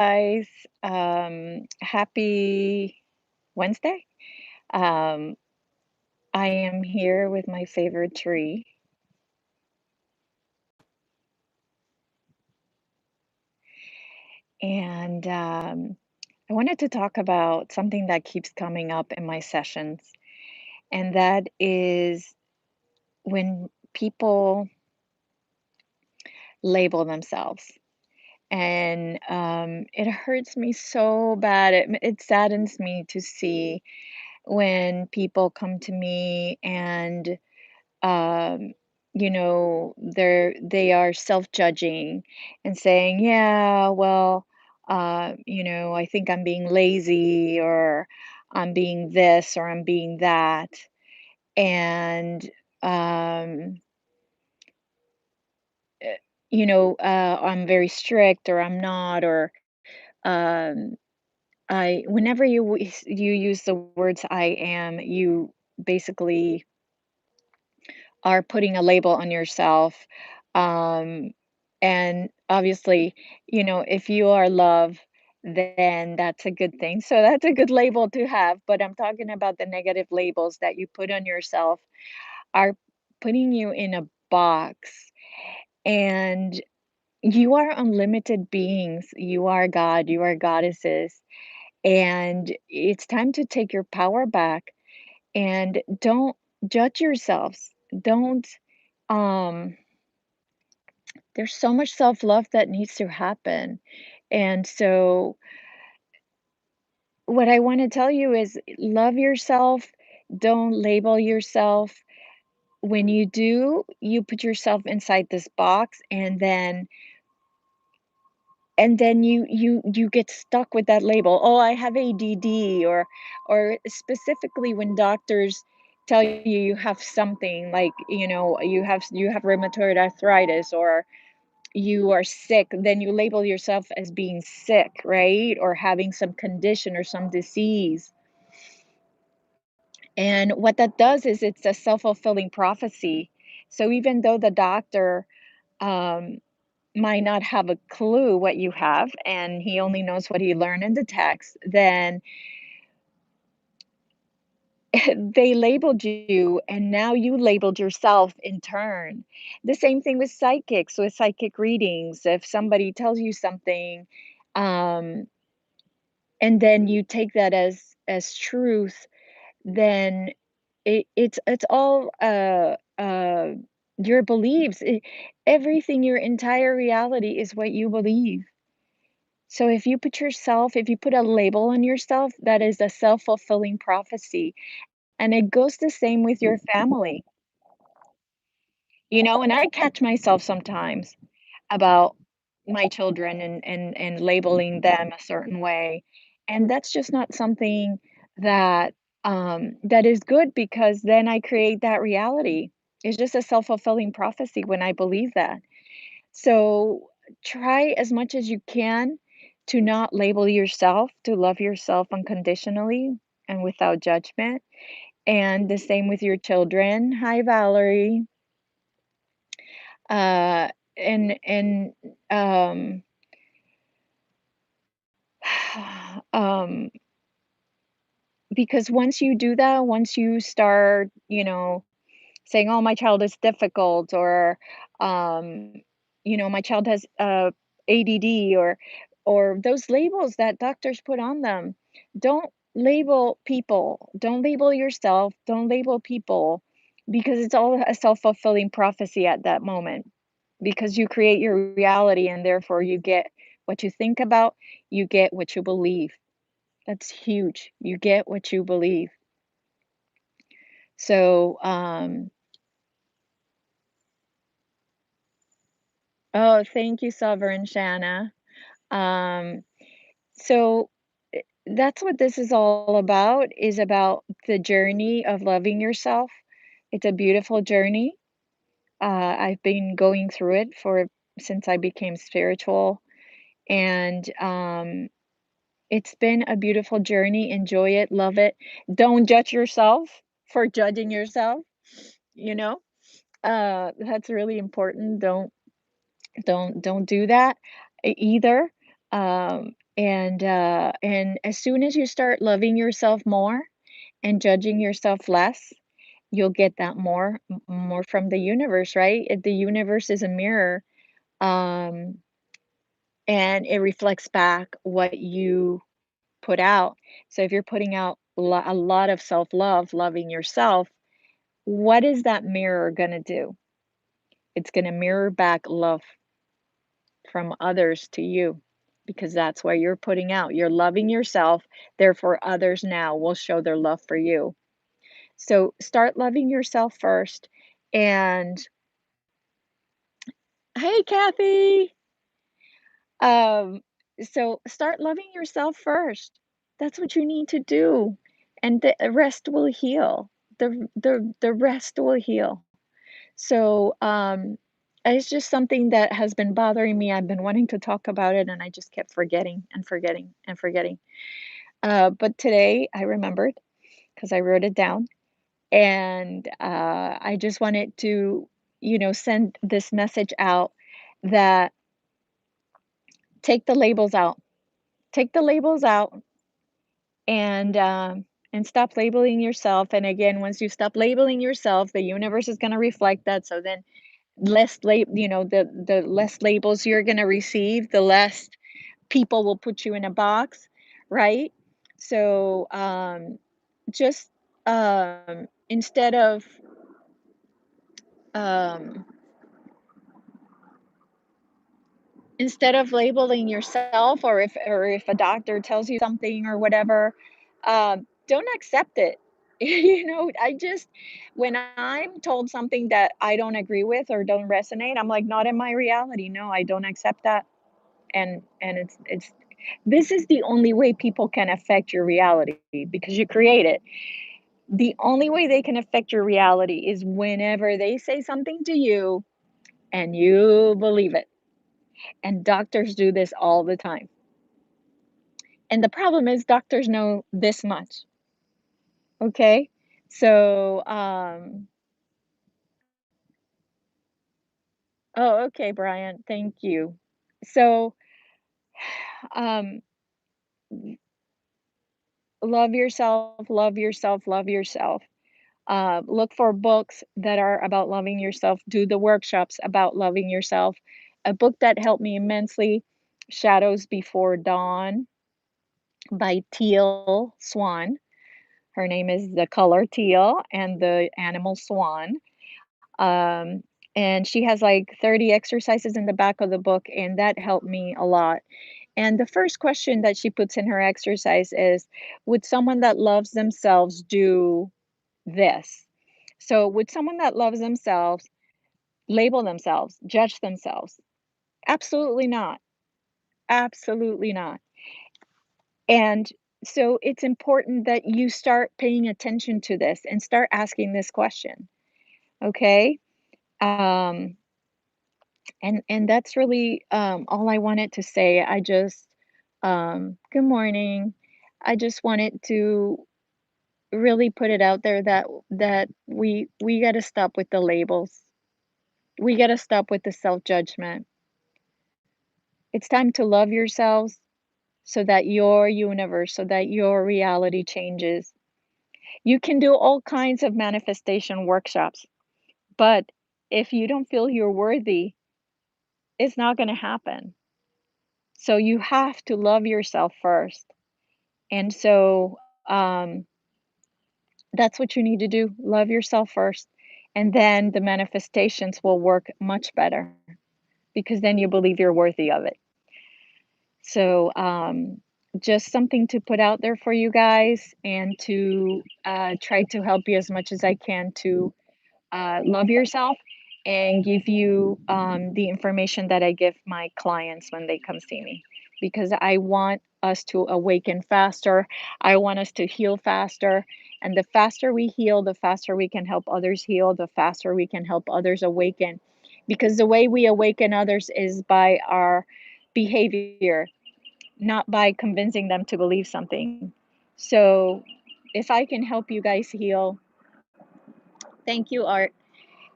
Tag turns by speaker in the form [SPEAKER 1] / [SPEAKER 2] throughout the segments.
[SPEAKER 1] guys. Happy Wednesday. Um, I am here with my favorite tree, and I wanted to talk about something that keeps coming up in my sessions, and that is when people label themselves. And it hurts me so bad. It saddens me to see when people come to me and um, they are self-judging and saying, yeah, well, I think I'm being lazy or I'm being this or I'm being that. And, um, eh, I'm very strict or I'm not, or um, whenever you use the words I am, you basically are putting a label on yourself. Um, and obviously, if you are love, then that's a good thing. So that's a good label to have. But I'm talking about the negative labels that you put on yourself are putting you in a box. And you are unlimited beings. You are God, you are goddesses. And it's time to take your power back and don't judge yourselves. Don't um there's so much self-love that needs to happen. And so what I want to tell you is love yourself, don't label yourself. When you do, you put yourself inside this box and then you get stuck with that label. Oh, I have ADD, or specifically when doctors tell you you have something like, you have rheumatoid arthritis or you are sick, then you label yourself as being sick, right? Or having some condition or some disease. And what that does is it's a self-fulfilling prophecy. So even though the doctor um, might not have a clue what you have and he only knows what he learned in the text, then they labeled you and now you labeled yourself in turn. The same thing with psychic readings. If somebody tells you something, um, and then you take that as truth, then it's all your beliefs. Everything, your entire reality is what you believe. So if you put a label on yourself, that is a self-fulfilling prophecy. And it goes the same with your family. And I catch myself sometimes about my children and labeling them a certain way. And that's just not something that is good, because then I create that reality. It's just a self-fulfilling prophecy when I believe that. So try as much as you can to not label yourself, to love yourself unconditionally and without judgment. And the same with your children. Hi, Valerie. Uh, and um, because once you do that, once you start, saying, "Oh, my child is difficult," or, um, "My child has ADD," or those labels that doctors put on them. Don't label people. Don't label yourself. Don't label people, because it's all a self-fulfilling prophecy at that moment. Because you create your reality, and therefore you get what you think about, you get what you believe. That's huge. You get what you believe. So, oh, thank you, Sovereign Shanna. Um, so that's what this is all about, is about the journey of loving yourself. It's a beautiful journey. I've been going through it for since I became spiritual, and it's been a beautiful journey. Enjoy it, love it. Don't judge yourself for judging yourself, you know? That's really important. Don't do that either. And as soon as you start loving yourself more and judging yourself less, you'll get that more from the universe, right? The universe is a mirror, um, and it reflects back what you put out. So if you're putting out a lot of self-love, loving yourself, what is that mirror gonna do? It's gonna mirror back love from others to you because that's what you're putting out. You're loving yourself, therefore others now will show their love for you. So start loving yourself first. And hey, Kathy. Um, so start loving yourself first. That's what you need to do. And the rest will heal. The rest will heal. So it's just something that has been bothering me. I've been wanting to talk about it and I just kept forgetting and forgetting and forgetting. But today I remembered because I wrote it down and I just wanted to, send this message out that take the labels out. Take the labels out and stop labeling yourself. And again, once you stop labeling yourself, the universe is going to reflect that. So then the less labels you're going to receive, the less people will put you in a box, right? So just instead of um, labeling yourself, or if a doctor tells you something or whatever, don't accept it. I just when I'm told something that I don't agree with or don't resonate, I'm like, not in my reality. No, I don't accept that. And it's this is the only way people can affect your reality because you create it. The only way they can affect your reality is whenever they say something to you and you believe it. And doctors do this all the time. And the problem is doctors know this much, okay? So, oh, okay, Brian, thank you. So, um, love yourself, love yourself, love yourself. Look for books that are about loving yourself. Do the workshops about loving yourself. A book that helped me immensely, Shadows Before Dawn by Teal Swan. Her name is the color teal and the animal swan. Um, and she has like 30 exercises in the back of the book, and that helped me a lot. And the first question that she puts in her exercise is, would someone that loves themselves do this? So, would someone that loves themselves label themselves, judge themselves? Absolutely not. Absolutely not. And so it's important that you start paying attention to this and start asking this question, okay? Um, and that's really all I wanted to say. Good morning. I just wanted to really put it out there that we got to stop with the labels. We got to stop with the self-judgment. It's time to love yourselves so that your universe, so that your reality changes. You can do all kinds of manifestation workshops, but if you don't feel you're worthy, it's not going to happen. So you have to love yourself first. And so that's what you need to do. Love yourself first. And then the manifestations will work much better because then you believe you're worthy of it. So, just something to put out there for you guys and to try to help you as much as I can to love yourself and give you the information that I give my clients when they come see me because I want us to awaken faster. I want us to heal faster. And the faster we heal, the faster we can help others heal, the faster we can help others awaken. Because the way we awaken others is by our behavior, not by convincing them to believe something. So if I can help you guys heal, thank you, Art.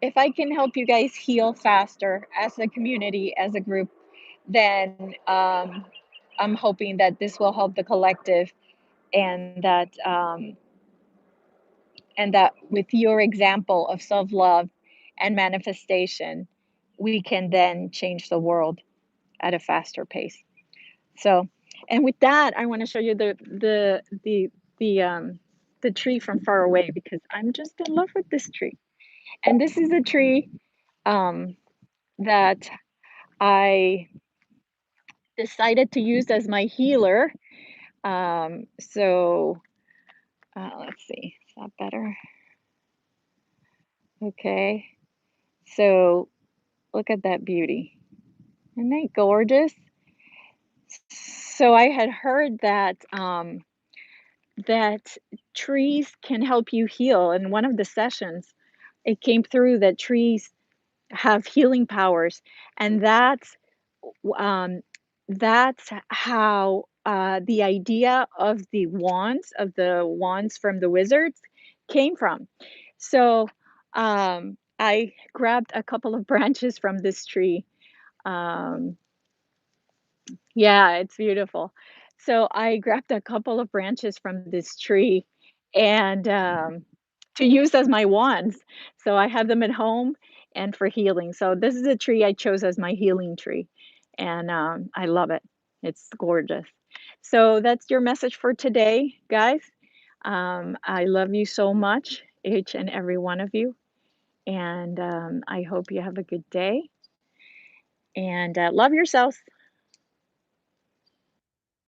[SPEAKER 1] If I can help you guys heal faster as a community, as a group, then I'm hoping that this will help the collective and that with your example of self-love and manifestation, we can then change the world at a faster pace. So, and with that, I want to show you the tree from far away because I'm just in love with this tree. And this is a tree um, that I decided to use as my healer. Let's see, is that better? Okay, so look at that beauty. Isn't that gorgeous? So I had heard that trees can help you heal. In one of the sessions, it came through that trees have healing powers, and um, that's how the idea of the wands from the wizards, came from. So I grabbed a couple of branches from this tree. Um, yeah, it's beautiful. So I grabbed a couple of branches from this tree and to use as my wands. So I have them at home and for healing. So this is a tree I chose as my healing tree, and I love it. It's gorgeous. So that's your message for today, guys. I love you so much, each and every one of you, and I hope you have a good day and love yourselves.